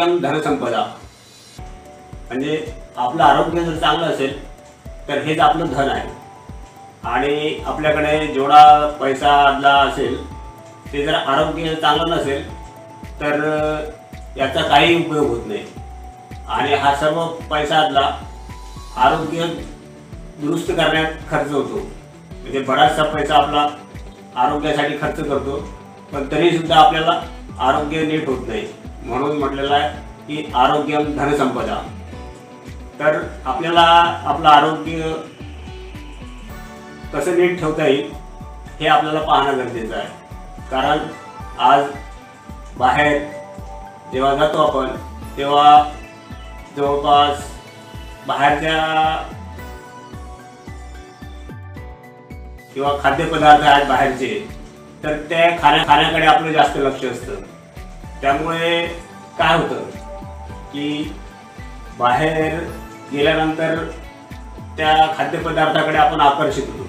आरोग्यम धनसंपदा, म्हणजे आपलं आरोग्य जर चांगलं असेल तर हेच आपलं धन आहे. आणि आपल्याकडे जेवढा पैसा आदला असेल ते जर आरोग्य चांगलं नसेल तर याचा काही उपयोग होत नाही. आणि हा सर्व पैसा आदला आरोग्य दुरुस्त करण्यात खर्च होतो. म्हणजे बराचसा पैसा आपला आरोग्यासाठी खर्च करतो, पण तरीसुद्धा आपल्याला आरोग्य नीट होत नाही. म्हणून म्हटलेलं आहे की आरोग्यम धनसंपदा. तर आपल्याला आपलं आरोग्य कसं नीट ठेवता येईल हे आपल्याला पाहणं गरजेचं आहे. कारण आज बाहेर जेव्हा जातो आपण तेव्हा जवळपास बाहेरच्या किंवा खाद्यपदार्थ आहेत बाहेरचे, तर त्या खाण्याकडे आपलं जास्त लक्ष असतं. त्यामुळे काय होतं की बाहेर गेल्यानंतर त्या खाद्यपदार्थाकडे आपण आकर्षित होतो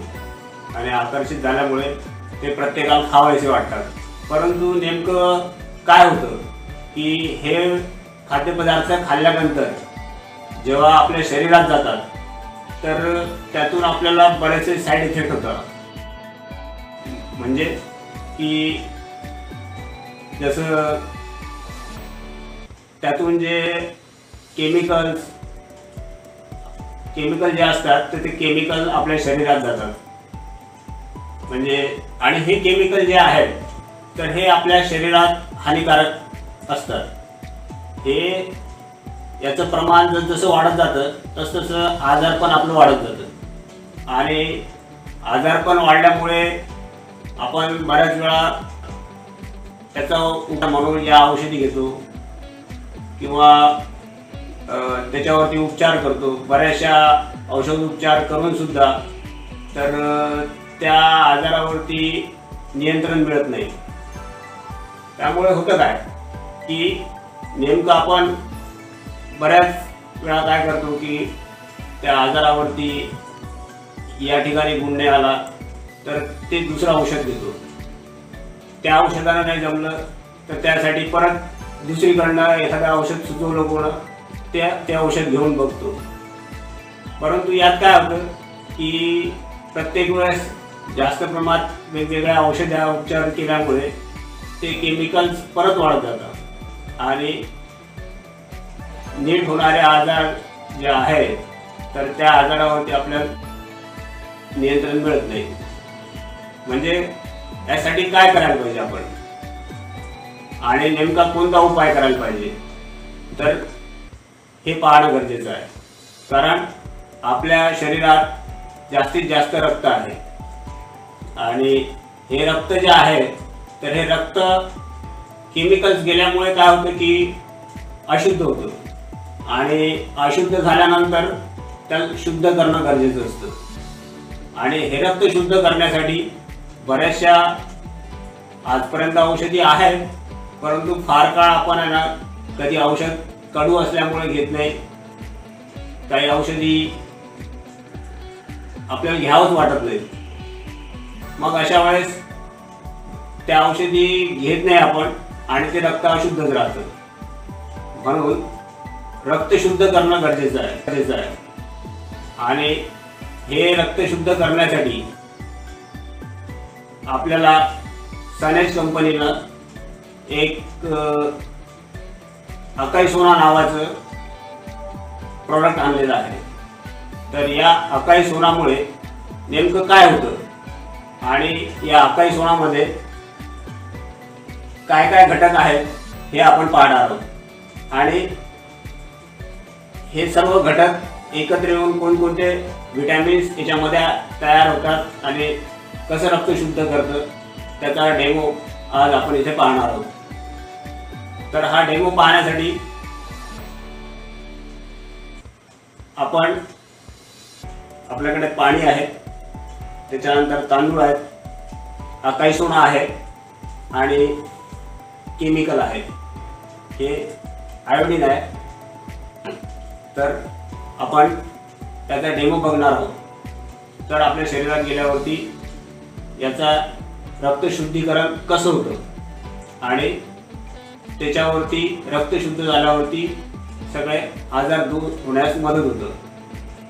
आणि आकर्षित झाल्यामुळे ते प्रत्येकाला खावायचे वाटतात. परंतु नेमकं काय होतं की हे खाद्यपदार्थ खाल्ल्यानंतर जेव्हा आपल्या शरीरात जातात तर त्यातून आपल्याला बरेचसे साईड इफेक्ट होतात. म्हणजे की जसं त्यातून जे केमिकल जे असतात तर ते केमिकल आपल्या शरीरात जातात. म्हणजे आणि हे केमिकल जे आहेत तर हे आपल्या शरीरात हानिकारक असतात. हे याचं प्रमाण जसं वाढत जातं तसं आजारपण आपलं वाढत जातं. आणि आजारपण वाढल्यामुळे आपण बऱ्याच वेळा त्याचा उपाय म्हणून या औषधी घेतो किंवा त्याच्यावरती उपचार करतो. बऱ्याचशा औषधोपचार करून सुद्धा तर त्या आजारावरती नियंत्रण मिळत नाही. त्यामुळे होतं काय की नेमकं आपण बऱ्याच वेळा काय करतो की त्या आजारावरती या ठिकाणी गुण नाही आला तर ते दुसरं औषध घेतो. त्या औषधानं नाही जमलं तर त्यासाठी परत दुसरीकडनं एखादं औषध सुचवलं कोण ते औषध घेऊन बघतो. परंतु यात काय होतं की प्रत्येक वेळेस जास्त प्रमाणात वेगवेगळ्या उपचार केल्यामुळे ते केमिकल्स परत वाढत जातात आणि नीट होणारे आजार जे आहेत तर त्या आजारावरती आपल्याला नियंत्रण मिळत नाही. म्हणजे यासाठी काय करायला पाहिजे आपण आणि नेमका कोणता उपाय करायला पाहिजे तर हे पाहणं गरजेचं आहे. कारण आपल्या शरीरात जास्तीत जास्त रक्त आहे आणि हे रक्त जे आहे तर हे रक्त केमिकल्स गेल्यामुळे काय होतं की अशुद्ध होतं आणि अशुद्ध झाल्यानंतर त्याला शुद्ध करणं गरजेचं असतं. आणि हे रक्त शुद्ध करण्यासाठी बऱ्याचशा आजपर्यंत औषधी आहेत, परंतु फार काळ आपण आहे ना कधी औषध कडू असल्यामुळे घेत नाही. काही औषधी आपल्याला घ्यावंच वाटत नाही. मग अशा वेळेस त्या औषधी घेत नाही आपण आणि ते रक्त अशुद्धच राहतं. म्हणून रक्त शुद्ध करणं गरजेचं आहे. आणि हे रक्त शुद्ध करण्यासाठी आपल्याला सनेज कंपनीनं एक अकाई सोना नावाचं प्रोडक्ट आणलेलं आहे. तर या अकाई सोनामुळे नेमकं काय होतं आणि या अकाई सोनामध्ये काय काय घटक आहेत हे आपण पाहणार आहोत. आणि हे सर्व घटक एकत्र येऊन कोणकोणते विटॅमिन्स याच्यामध्ये तयार होतात आणि कसं रक्त शुद्ध करतं त्याचा डेमो आज आपण इथे पाहणार आहोत. तर हा डेमो पाहण्यासाठी आपण आपल्याकडे पाणी आहे, त्याच्यानंतर तांदूळ आहेत, अकाई सोना आहे आणि केमिकल आहे. हे आयोडीन आहे. तर आपण त्याचा डेमो बघणार आहोत. तर आपल्या शरीरात गेल्यावरती याचा रक्त शुद्धीकरण कसं होतं आणि त्याच्यावरती रक्त शुद्ध झाल्यावरती सगळे आजार दूर होण्यास मदत होतं.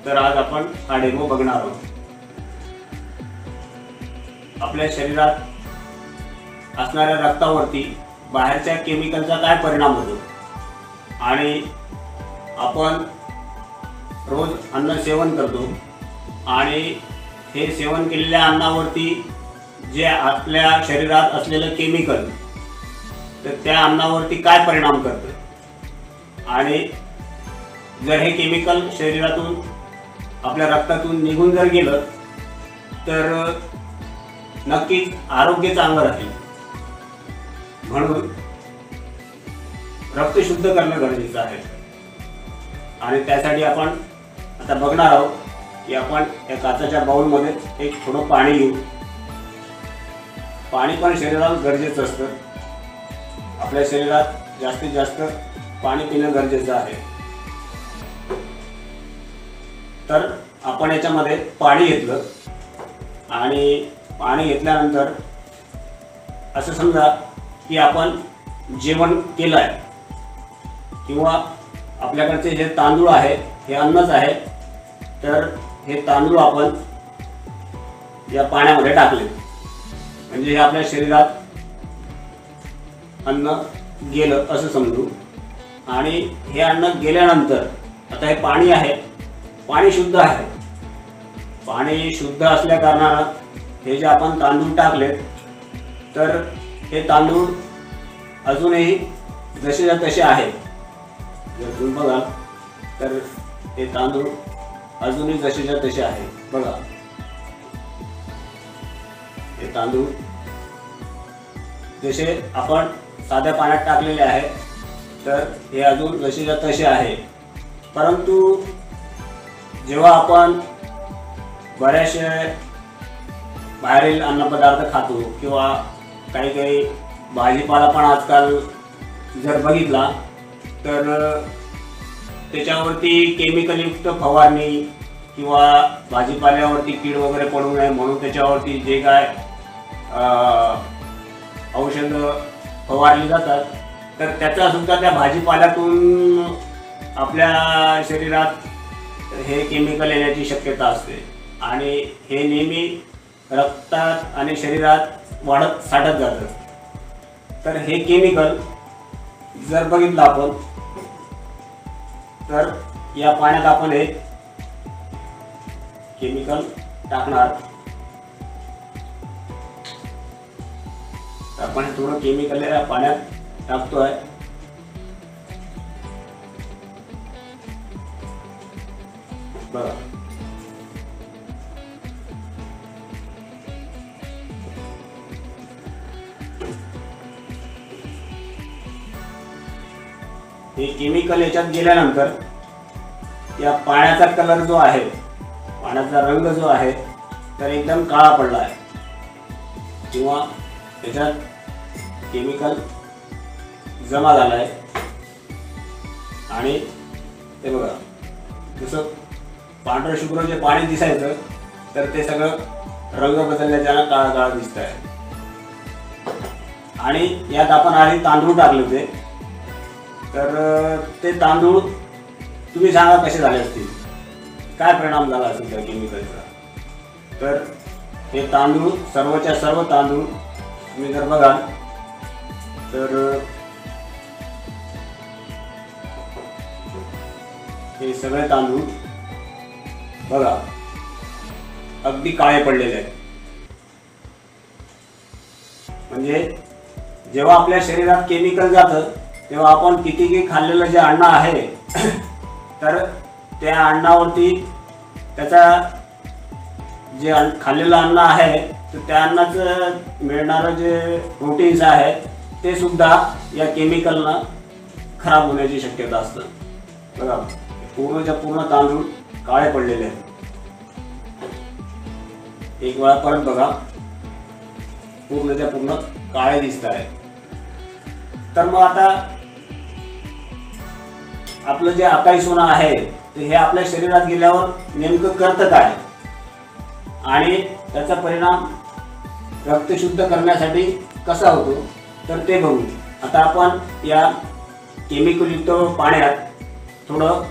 तर आज आपण हा डेमो बघणार आहोत. आपल्या शरीरात असणाऱ्या रक्तावरती बाहेरच्या केमिकलचा काय परिणाम होतो आणि आपण रोज अन्न सेवन करतो आणि हे सेवन केलेल्या अन्नावरती जे आपल्या शरीरात असलेलं केमिकल तर त्या अन्नावरती काय परिणाम करतं आणि जर हे केमिकल शरीरातून आपल्या रक्तातून निघून जर गेलं तर नक्कीच आरोग्य चांगलं राहील. म्हणून रक्त शुद्ध करणं गरजेचं आहे आणि त्यासाठी आपण आता बघणार आहोत की आपण या काचेच्या बाउलमध्ये एक थोडं पाणी घेऊ. पाणी पण शरीराला गरजेचं असतं. आपल्या शरीरात जास्तीत जास्त पाणी पिणं गरजेचं आहे. तर आपण याच्यामध्ये पाणी घेतलं आणि पाणी घेतल्यानंतर असं समजा की आपण जेवण केलं आहे किंवा आपल्याकडचे जे तांदूळ आहे हे अन्नच आहे. तर हे तांदूळ आपण या पाण्यामध्ये टाकले म्हणजे हे आपल्या शरीरात अन्न गेलं असं समजू. आणि हे अन्न गेल्यानंतर आता हे पाणी आहे, पाणी शुद्ध आहे. पाणी शुद्ध असल्या कारणानं हे जे आपण तांदूळ टाकले तर हे तांदूळ अजूनही जसेच्या तसे आहे. जर तुम्ही बघाल तर हे तांदूळ अजूनही जसेच्या तसे आहे. बघा हे तांदूळ जसे आपण साध्या पाण्यात टाकलेले आहे तर हे अजून जसेच्या तसे आहे. परंतु जेव्हा आपण बऱ्याचशा बाहेरील अन्नपदार्थ खातो किंवा काही काही भाजीपाला पण आजकाल जर बघितला तर त्याच्यावरती केमिकलयुक्त फवारणी किंवा भाजीपाल्यावरती कीड वगैरे पडू नये म्हणून त्याच्यावरती जे काय औषधं फवारली जातात तर त्याचा सुद्धा त्या भाजीपाल्यातून आपल्या शरीरात हे केमिकल येण्याची शक्यता असते आणि हे नेहमी रक्तात आणि शरीरात वाढत साठत जातं. तर हे केमिकल जर बघितलं आपण तर या पाण्यात आपण हे केमिकल टाकणार. आपण थोडं केमिकल या पाण्यात टाकतोय. बघा हे केमिकल याच्यात गेल्यानंतर या पाण्याचा कलर जो आहे, पाण्याचा रंग जो आहे तर एकदम काळा पडला आहे किंवा त्याच्यात केमिकल जमा झाला आहे. आणि ते बघा जसं पांढरं शुभ्र जे पाणी दिसायचं तर ते सगळं रंग बदलल्याच्यानं काळा काळा दिसत आहे. आणि यात आपण आधी तांदूळ टाकले होते तर ते तांदूळ तुम्ही सांगा कसे झाले असतील, काय परिणाम झाला असेल त्या केमिकलचा. तर हे तांदूळ सर्वच्या सर्व तांदूळ तुम्ही जर बघाल तर हे सगळे तांदूळ बघा अगदी काळे पडलेले आहेत. म्हणजे जेव्हा आपल्या शरीरात केमिकल जातं तेव्हा आपण किती खाल्लेलं जे अन्न आहे तर त्या अन्नावरती त्याचा जे खाल्लेलं अन्न आहे तर त्या अन्नाचं मिळणारं जे प्रोटीन्स आहे ते सुद्धा या केमिकलनं खराब होण्याची शक्यता असतं. बघा पूर्णच्या पूर्ण तांदूळ काळे पडलेले आहेत. एक वेळा परत बघा पूर्णच्या पूर्ण काळे दिसत आहे. तर मग आता आपलं जे अकाई सोनं आहे ते हे आपल्या शरीरात गेल्यावर नेमकं करतं काय आणि त्याचा परिणाम रक्त शुद्ध करण्यासाठी कसा होतो तर ते बघू. आता आपण या केमिकलयुक्त पाण्यात थोडं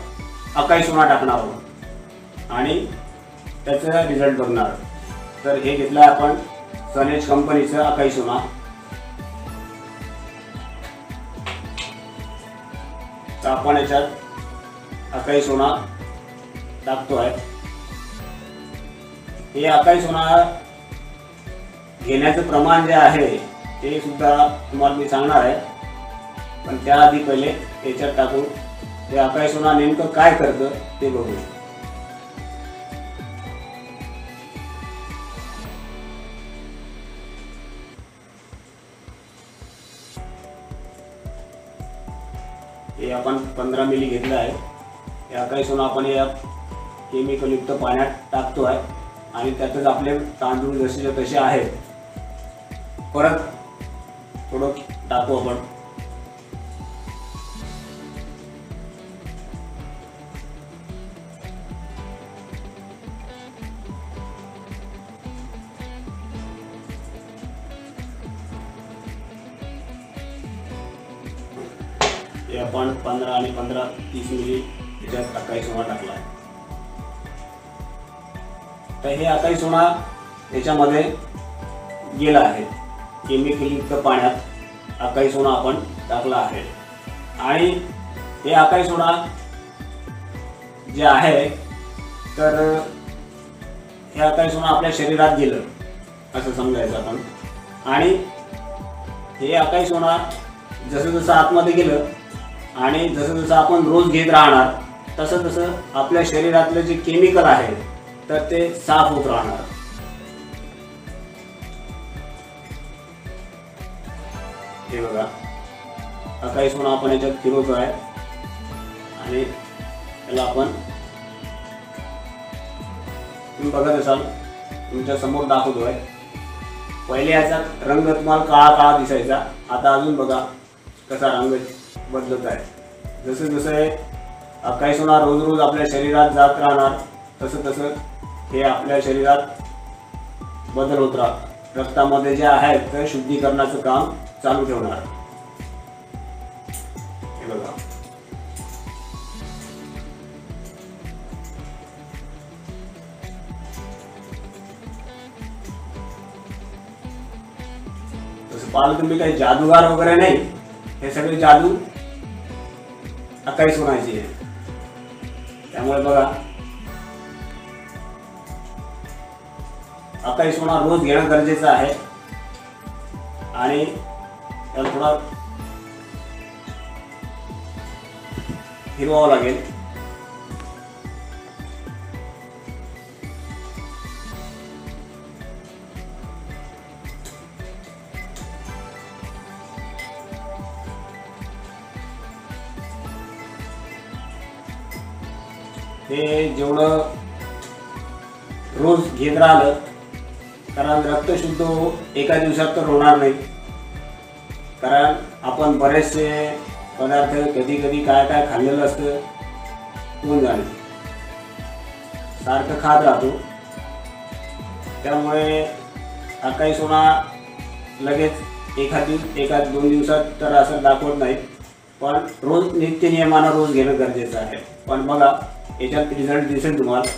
अकाई सोना टाकणार आहोत आणि त्याचा रिझल्ट बघणार. तर हे घेतलं आपण सनेज कंपनीचं अकाई सोना. तर आपण याच्यात अकाई सोना टाकतो आहे. हे अकाई सोना घेण्याचं प्रमाण जे आहे ते सुद्धा तुम्हाला मी सांगणार आहे, पण त्याआधी पहिले याच्यात टाकून ते अकाई सोना नेमकं काय करतं ते बघू. हे आपण 15 मिली घेतलं आहे. हे अकाई सोना आपण या केमिकलयुक्त पाण्यात टाकतो आहे आणि त्यातच आपले तांदूळ जसे तसे आहेत. परत थोडं टाकू आपण. हे आपण 15 आणि 30 मिली याच्यात अकाई सोना टाकला आहे. तर हे अकाई सोना याच्यामध्ये गेला आहे. केमिकलयुक्त पाण्यात अकाई सोना आपण टाकला आहे आणि हे अकाई सोना जे आहे तर हे अकाई सोना आपल्या शरीरात गेलं असं समजायचं आपण. आणि हे अकाई सोना जसं जसं आतमध्ये गेलं आणि जसं जसं आपण रोज घेत राहणार तसं तसं आपल्या शरीरातलं जे केमिकल आहे तर ते साफ होत राहणार. हे बघा अकाई सोना आपण याच्यात फिरवतो आहे आणि त्याला आपण तुम्ही बघत असाल तुमच्या समोर दाखवतोय. पहिले याचा रंग तुम्हाला काळा काळा दिसायचा, आता अजून बघा कसा रंग बदलत आहे. जसं जसं अकाई सोना रोज रोज आपल्या शरीरात जात राहणार तसं तसं हे आपल्या शरीरात बदल होत राहत. रक्तामध्ये जे आहे ते शुद्धीकरणाचं काम चालू ठेवणार. हे बघा तसं पाहिलं तुम्ही काही जादूगार वगैरे नाही, हे सगळे जादू अकाई सोनाची आहे. त्यामुळे बघा अकाई सोना रोज घेणं गरजेचं आहे आणि त्याला थोडा फिरवावं लागेल. हे जेवढं रोज घेत राहिलं कारण रक्त शुद्ध एका दिवसात तर होणार नाही. कारण आपण बरेचसे पदार्थ कधी कधी काय काय खाल्लेलं असतं कोण जाणे, सारखं खात राहतो. त्यामुळे अकाई सोना लगेच एका दोन दिवसात तर असं दाखवत नाही, पण रोज नित्य नियमानं रोज घेणं गरजेचं आहे. पण बघा याच्यात रिझल्ट दिसेल तुम्हाला.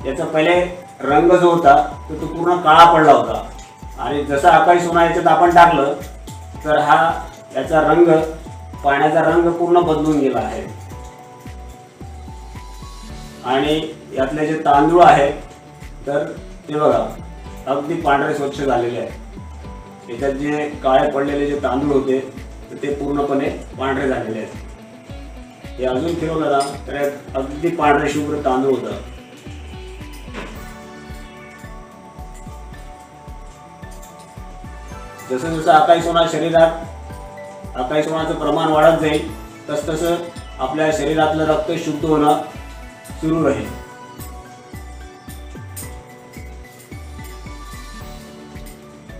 याचा पहिले रंग जो होता तो पूर्ण काळा पडला होता आणि जसा अकाई सोना याच्यात आपण टाकलं तर हा याचा रंग पाण्याचा रंग पूर्ण बदलून गेला आहे. आणि यातले जे तांदूळ आहे तर ते बघा अगदी पांढरे स्वच्छ झालेले आहेत. याच्यात जे काळे पडलेले जे तांदूळ होते तर ते पूर्णपणे पांढरे झालेले आहेत. हे अजून फिरवलं ना तर अगदी पांढरे शुभ्र तांदूळ होतं. जसं जसं अकाई सोना शरीरात अकाई सोनाचं प्रमाण वाढत जाईल तस तसं आपल्या शरीरातलं रक्त शुद्ध होणं सुरू राहील.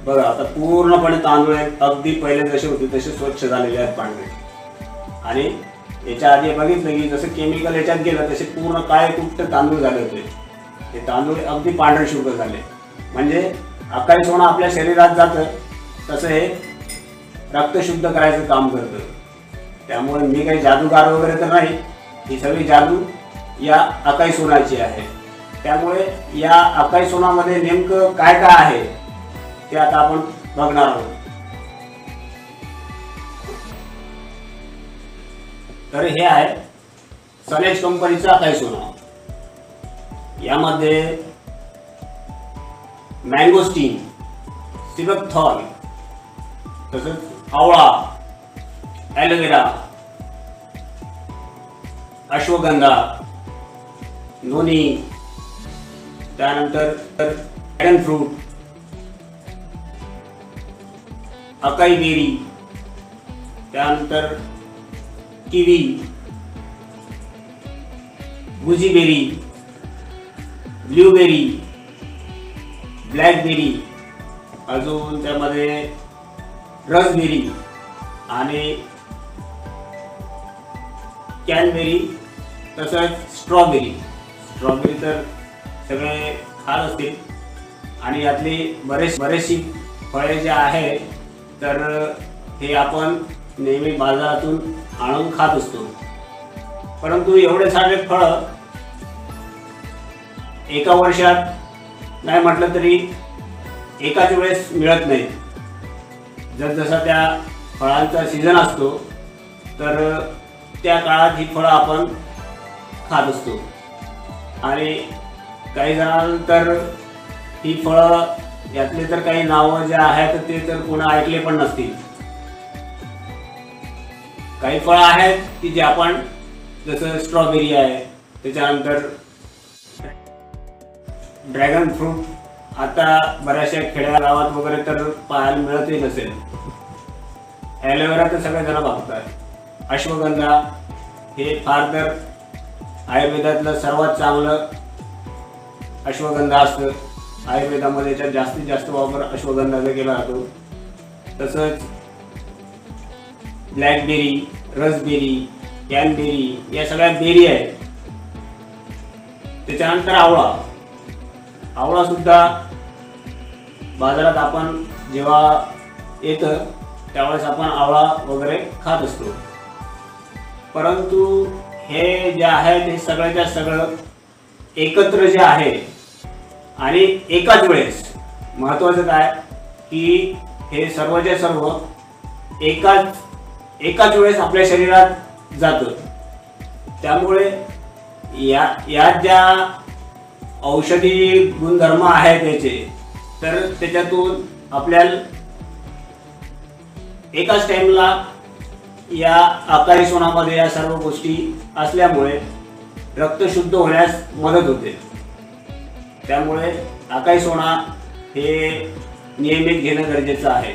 बघा आता पूर्णपणे तांदूळ अगदी पहिले जसे होते तसे स्वच्छ झालेले आहेत पांढरे. आणि याच्या आधी बघितलं की जसं केमिकल याच्यात गेलं तसे पूर्ण काळे कुट्ट तांदूळ झाले होते. ते तांदूळ अगदी पांढरे शुभ्र झाले. म्हणजे अकाई सोना आपल्या शरीरात जातं तसं हे रक्त शुद्ध करायचं काम करतं. त्यामुळे मी काही जादूगार वगैरे तर नाही, ही सगळी जादू या अकाई सोनाची आहे. त्यामुळे या अकाई सोनामध्ये नेमकं काय काय आहे ते आता आपण बघणार आहोत. तर हे आहे सनेज कंपनीचा अकाई सोना. यामध्ये मँगोस्टीन, सिबकथॉर्न, तसंच आवळा, ॲलोवेरा, अश्वगंधा, नोनी, त्यानंतर ड्रॅगन फ्रूट, अकाई बेरी, त्यानंतर किवी, गुजीबेरी, ब्ल्यूबेरी, ब्लॅकबेरी, अजून त्यामध्ये रसबेरी आणि कॅनबेरी, तसंच स्ट्रॉबेरी. स्ट्रॉबेरी तर सगळे खात असतील आणि यातली बरेचशी फळे जे आहे तर हे आपण नेहमी बाजारातून आणून खात असतो. परंतु एवढे सारे फळं एका वर्षात नाही म्हटलं तरी एकाच वेळेस मिळत नाही. जसा त्या फळांचा सीझन असतो तर त्या काळात ही फळं आपण खात असतो. आणि काही जणांना तर ही फळं यातले तर काही नावं जे आहेत ते तर कोणा ऐकले पण नसतील. काही फळं आहेत की जे आपण, जसं स्ट्रॉबेरी आहे, त्याच्यानंतर ड्रॅगन फ्रूट आता बऱ्याचशा खेड्यागावात वगैरे तर पाहायला मिळतही नसेल. ॲलोवेरा तर सगळेजण बघतात. अश्वगंधा हे फार तर आयुर्वेदातलं सर्वात चांगलं अश्वगंधा असतं. आयुर्वेदामध्ये याच्यात जास्तीत जास्त वापर अश्वगंधाचा केला जातो. तसंच ब्लॅकबेरी, रसबेरी, कॅनबेरी या सगळ्या बेरी आहेत. त्याच्यानंतर आवळा. आवळा सुद्धा बाजारात आपण जेव्हा येतं त्यावेळेस आपण आवळा वगैरे खात असतो. परंतु हे जे आहे ते सगळ्याच्या सगळं एकत्र जे आहे आणि एकाच वेळेस, महत्त्वाचं काय की हे सर्वच्या सर्व एकाच वेळेस आपल्या शरीरात जातं. त्यामुळे या ज्या औषधी गुणधर्म आहेत त्याचे, तर त्याच्यातून आपल्याला एकाच टाइमला या अकाई सोनामध्ये या सर्व गोष्टी असल्यामुळे रक्त शुद्ध होण्यास मदत होते. त्यामुळे अकाई सोना हे नियमित घेणं गरजेचं आहे.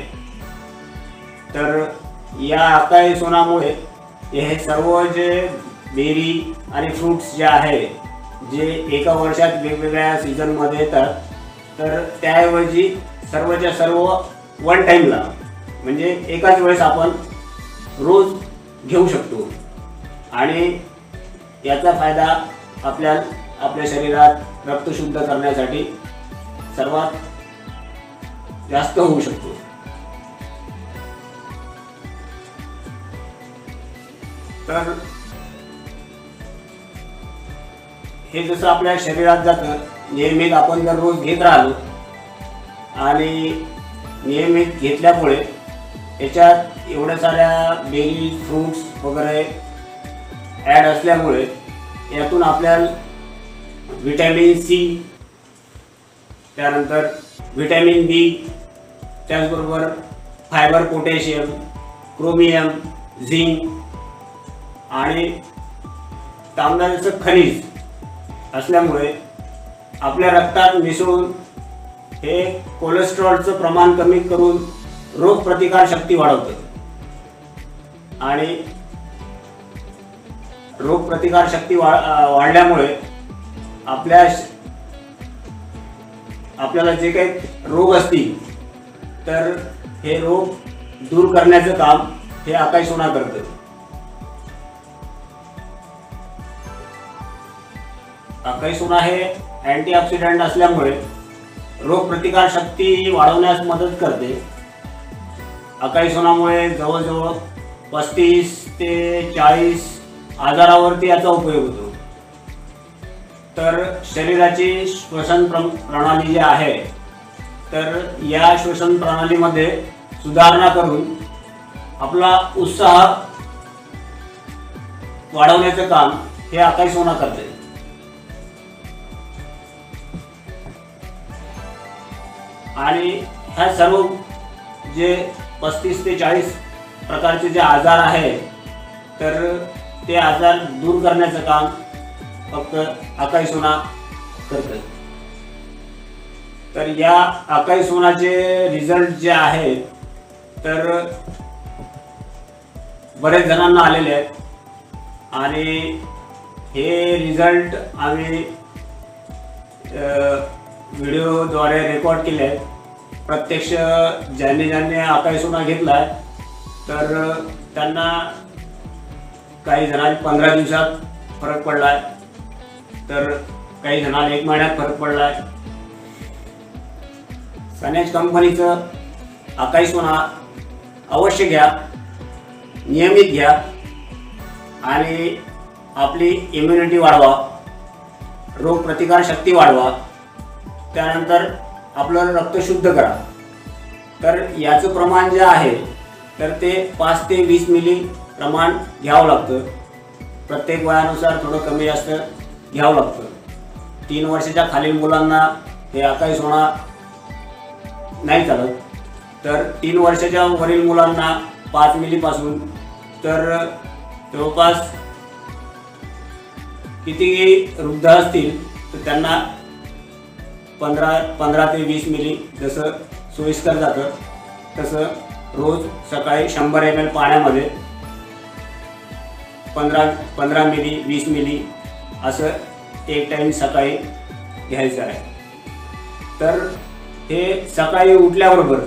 तर या अकाई सोनामुळे हे सर्व जे बेरी आणि फ्रूट्स जे आहे जे एका वर्षात वेगवेगळ्या सीझनमध्ये येतात, तर त्याऐवजी सर्वच्या सर्व वन टाईमला म्हणजे एकाच वेळेस आपण रोज घेऊ शकतो. आणि याचा फायदा आपल्या शरीरात रक्त शुद्ध करण्यासाठी सर्वात जास्त होऊ शकतो. तर हे जसं आपल्या शरीरात जातं, नियमित आपण जर रोज घेत राहिलो आणि नियमित घेतल्यामुळे याच्यात एवढ्या साऱ्या बेरी, फ्रूट्स वगैरे ॲड असल्यामुळे यातून आपल्याला व्हिटॅमिन सी, त्यानंतर व्हिटॅमिन बी, त्याचबरोबर फायबर, पोटॅशियम, क्रोमियम, झिंक आणि तांबड्याचं खनिज असल्यामुळे आपल्या रक्तात मिसळून हे कोलेस्ट्रॉलचं प्रमाण कमी करून रोगप्रतिकार शक्ती वाढवतं. आणि रोगप्रतिकार शक्ती वाढल्यामुळे आपल्याला जे काही रोग असतील तर हे रोग दूर करण्याचं काम हे अकाई सोना करतं. अकाई सोना हे अँटीऑक्सिडंट असल्यामुळे रोगप्रतिकार शक्ती वाढवण्यास मदत करते. अकाई सोनामुळे जवळजवळ 35 ते 40 आजारावरती याचा उपयोग होतो. तर शरीराची श्वसन प्रणाली जी आहे, तर या श्वसन प्रणालीमध्ये सुधारणा करून आपला उत्साह वाढवण्याचं काम हे अकाई सोना करते. आणि ह्या सर्व जे 35 ते 40 प्रकारचे जे आजार आहे, तर ते आजार दूर करण्याचं काम फक्त अकाई सोना करतं. तर या अकाई सोनाचे रिझल्ट जे आहेत, तर बरेच जणांना आलेले आहेत. आणि हे रिझल्ट आम्ही व्हिडिओद्वारे रेकॉर्ड केले आहेत. प्रत्यक्ष ज्यांनी अकाई सोना घेतला आहे, तर त्यांना काही जणांना 15 दिवसात फरक पडला आहे, तर काही जणांना 1 महिन्यात फरक पडला आहे. सनेज कंपनीचं अकाई सोना अवश्य घ्या, नियमित घ्या आणि आपली इम्युनिटी वाढवा, रोगप्रतिकार शक्ती वाढवा. त्यानंतर आपलं रक्त शुद्ध करा. तर याचं प्रमाण जे आहे, तर ते 5 ते 20 मिली प्रमाण घ्यावं लागतं. प्रत्येक वयानुसार थोडं कमी जास्त घ्यावं लागतं. 3 वर्षाच्या खालील मुलांना हे अकाई सोना नाही चालत. तर 3 वर्षाच्या वरील मुलांना 5 मिलीपासून तर जवळपास कितीही वृद्ध असतील तर त्यांना 15 ते 20 मिली जसं सोयीस्कर जातं, तसं रोज सकाळी 100 ml पाण्यामध्ये 15 मिली 20 मिली असं एक टाईम सकाळी घ्यायचं आहे. तर हे सकाळी उठल्याबरोबर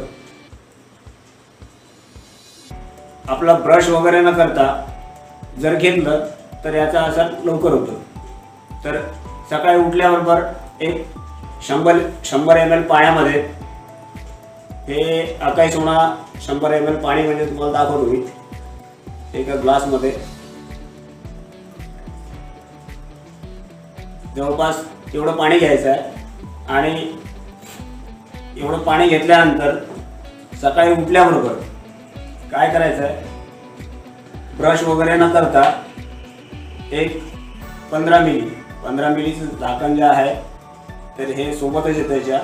आपला ब्रश वगैरे न करता जर घेतलं तर याचा असर लवकर होतो. तर सकाळी उठल्याबरोबर एक 100 ml पाण्यामध्ये हे अकाई सोना 100 ml पाणी म्हणजे तुम्हाला दाखवतो मी एका ग्लासमध्ये. जवळपास एवढं पाणी घ्यायचं आहे आणि एवढं पाणी घेतल्यानंतर सकाळी उठल्याबरोबर काय करायचं आहे, ब्रश वगैरे न करता एक 15 मिलीचं झाकण जे आहे, तर हे सोबतच येतं याच्या.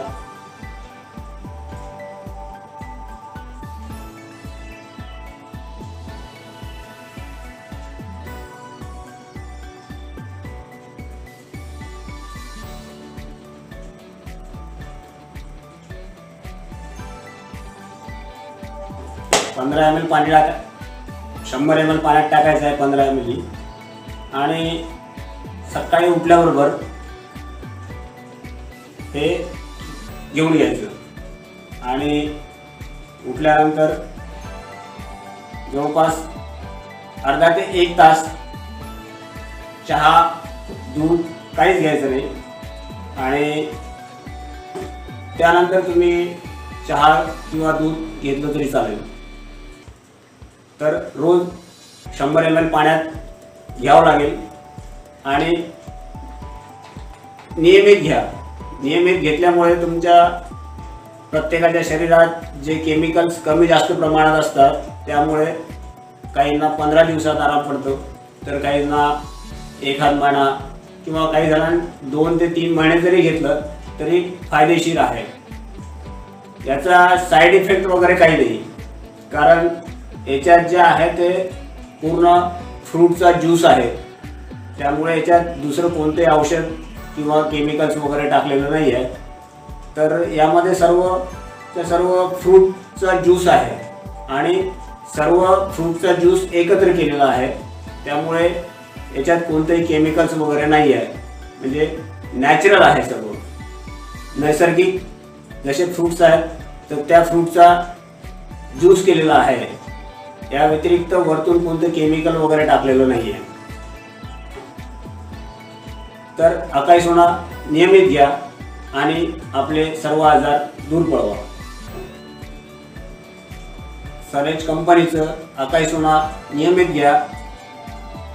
पंधरा ml पाणी टाका, 100 ml पाण्यात टाकायचं आहे 15 मिली. आणि सकाळी उठल्याबरोबर हे घेऊन घ्यायचं आणि उठल्यानंतर जवळपास अर्धा ते 1 तास चहा दूध काहीच घ्यायचं नाही. आणि त्यानंतर तुम्ही चहा किंवा दूध घेतलं तरी चालेल. तर रोज 100 ml पाण्यात घ्यावं लागेल आणि नियमित घ्या. नियमित घेतल्यामुळे तुमच्या प्रत्येकाच्या शरीरात जे केमिकल्स कमी जास्त प्रमाणात असतात, त्यामुळे काहींना 15 दिवसात आराम पडतो, तर काहींना 1 महिना किंवा काही जणांना 2 ते 3 महिने जरी घेतलं तरी फायदेशीर आहे. याचा साईड इफेक्ट वगैरे काही नाही, कारण याच्यात जे आहे ते पूर्ण फ्रूटचा ज्यूस आहे, त्यामुळे याच्यात दुसरं कोणते औषध किंवा केमिकल्स वगैरे टाकलेलं नाही आहे. तर यामध्ये सर्व फ्रूटचा ज्यूस आहे आणि सर्व फ्रूटचा ज्यूस एकत्र केलेला आहे, त्यामुळे याच्यात कोणतेही केमिकल्स वगैरे नाही आहे. म्हणजे नॅचरल आहे, सर्व नैसर्गिक जसे फ्रूट्स आहेत तर त्या फ्रूटचा ज्यूस केलेला आहे. या व्यतिरिक्त वरतून कोणतं केमिकल वगैरे टाकलेलं नाही आहे. तर अकाई सोना नियमित घ्या आणि आपले सर्व आजार दूर पळवा. सनेज कंपनीचं अकाई सोना नियमित घ्या,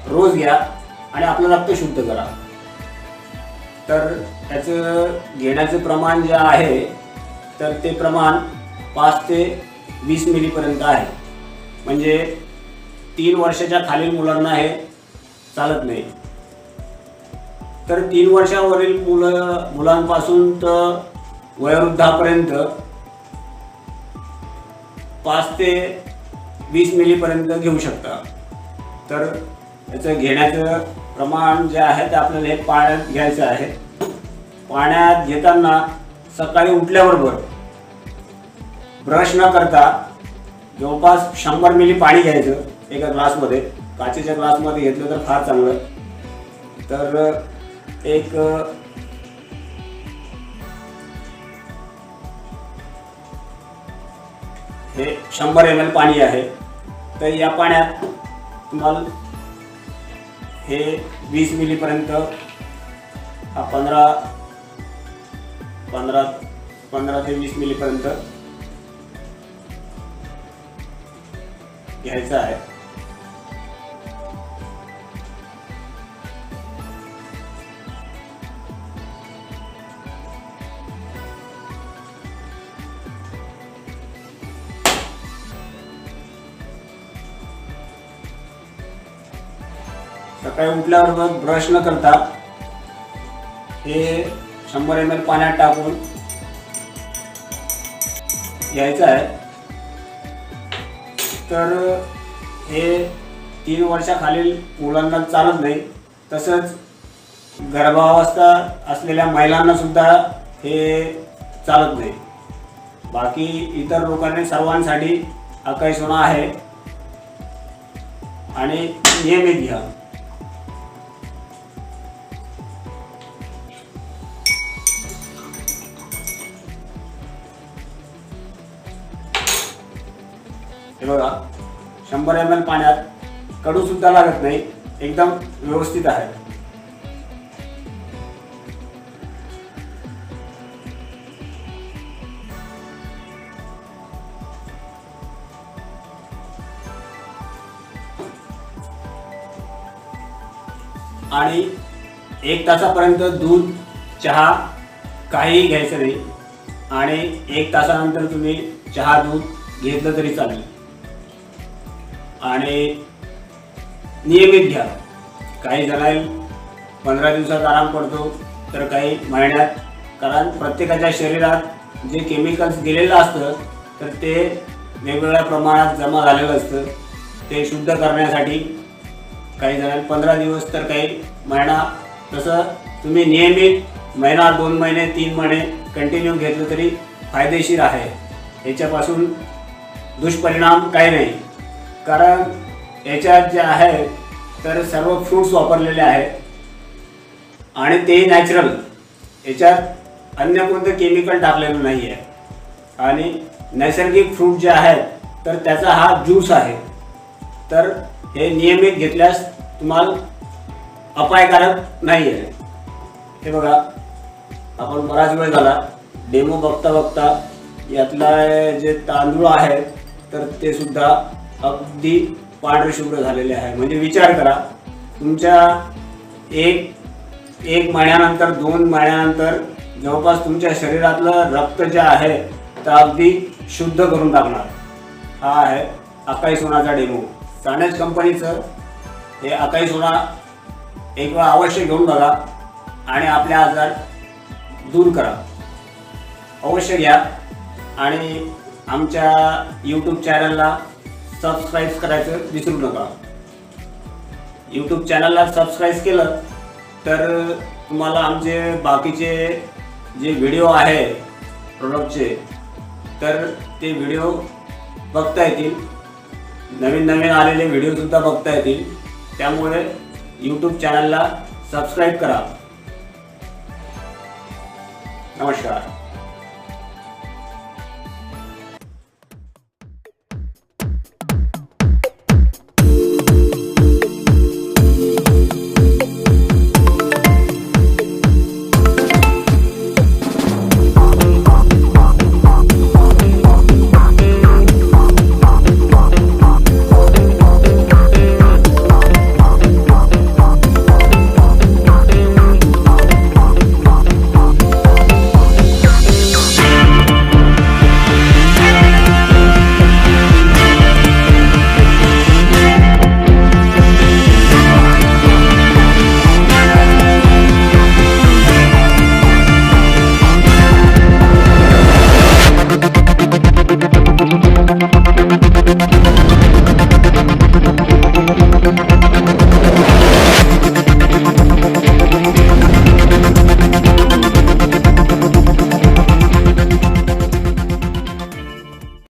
रोज घ्या आणि आपलं रक्त शुद्ध करा. तर त्याचं घेण्याचं प्रमाण जे आहे तर ते प्रमाण 5 ते 20 मिलीपर्यंत आहे. म्हणजे 3 वर्षाच्या खालील मुलांना हे चालत नाही. तर 3 वर्षावरील मुलांपासून तर वयोवृद्धापर्यंत 5 ते 20 मिलीपर्यंत घेऊ शकता. तर याचं घेण्याचं प्रमाण जे आहे ते आपल्याला हे पाण्यात घ्यायचं आहे. पाण्यात घेताना सकाळी उठल्याबरोबर ब्रश न करता जवळपास 100 मिली पाणी घ्यायचं एका ग्लासमध्ये. काचेच्या ग्लासमध्ये घेतलं तर फार चांगलं. तर एक हे 100 ml पाणी आहे. तर या पाण्यात तुम्हाला हे 20 मिलीपर्यंत हा 15 ते 20 मिलीपर्यंत घ्यायचं आहे. सकाळी उठल्याबरोबर ब्रश न करता हे 100 ml पाण्यात टाकून घ्यायचं आहे. तर हे 3 वर्षाखालील मुलांना चालत नाही. तसंच गर्भावस्था असलेल्या महिलांना सुद्धा हे चालत नाही. बाकी इतर लोकांनी सर्वांसाठी अकाई सोना आहे आणि नियमित घ्या. हे बघा 100 ml पाण्यात कडू सुद्धा लागत नाही, एकदम व्यवस्थित आहे. आणि 1 तासापर्यंत दूध, चहा काही घ्यायचं नाही. आणि 1 तासानंतर तुम्ही चहा दूध घेतलं तरी चालेल. आणि नियमित घ्या. काही जणांना 15 दिवसात आराम पडतो तर काही महिन्यात. कारण प्रत्येकाच्या शरीरात जे केमिकल्स गेलेलं असतं तर ते वेगवेगळ्या प्रमाणात जमा झालेलं असतं. ते शुद्ध करण्यासाठी काही जणांना 15 दिवस तर काही महिना. तसं तुम्ही नियमित महिना, 2 महिने, 3 महिने कंटिन्यू घेतलं तरी फायदेशीर आहे. याच्यापासून दुष्परिणाम काही नाही. कारण याच्यात जे आहे तर सर्व फ्रूट्स वापरलेले आहेत आणि तेही नॅचरल. याच्यात अन्य कोणतं केमिकल टाकलेलं नाही आहे. आणि नैसर्गिक फ्रूट जे आहेत तर त्याचा हा ज्यूस आहे. तर हे नियमित घेतल्यास तुम्हाला अपायकारक नाही आहे. हे बघा, आपण बराच वेळ झाला डेमो बघता बघता यातला जे तांदूळ आहेत तर ते सुद्धा अगदी पांढरे शुभ्र झालेले आहे. म्हणजे विचार करा, तुमच्या एक महिन्यानंतर, 2 महिन्यानंतर जवळपास तुमच्या शरीरातलं रक्त जे आहे तर अगदी शुद्ध करून टाकणार. हा आहे अकाई सोनाचा डेमो. सनेज कंपनीचं हे अकाई सोना एक वेळा अवश्य घेऊन बघा आणि आपले आजार दूर करा. अवश्य घ्या. आणि आमच्या यूट्यूब चॅनलला सबस्क्राईब करायचं विसरू नका. यूट्यूब चॅनलला सबस्क्राईब केलं तर तुम्हाला आमचे बाकीचे जे व्हिडिओ आहे प्रोडक्टचे तर ते व्हिडिओ बघता येतील. नवीन आलेले व्हिडिओसुद्धा बघता येतील. त्यामुळे यूट्यूब चॅनलला सबस्क्राईब करा. नमस्कार.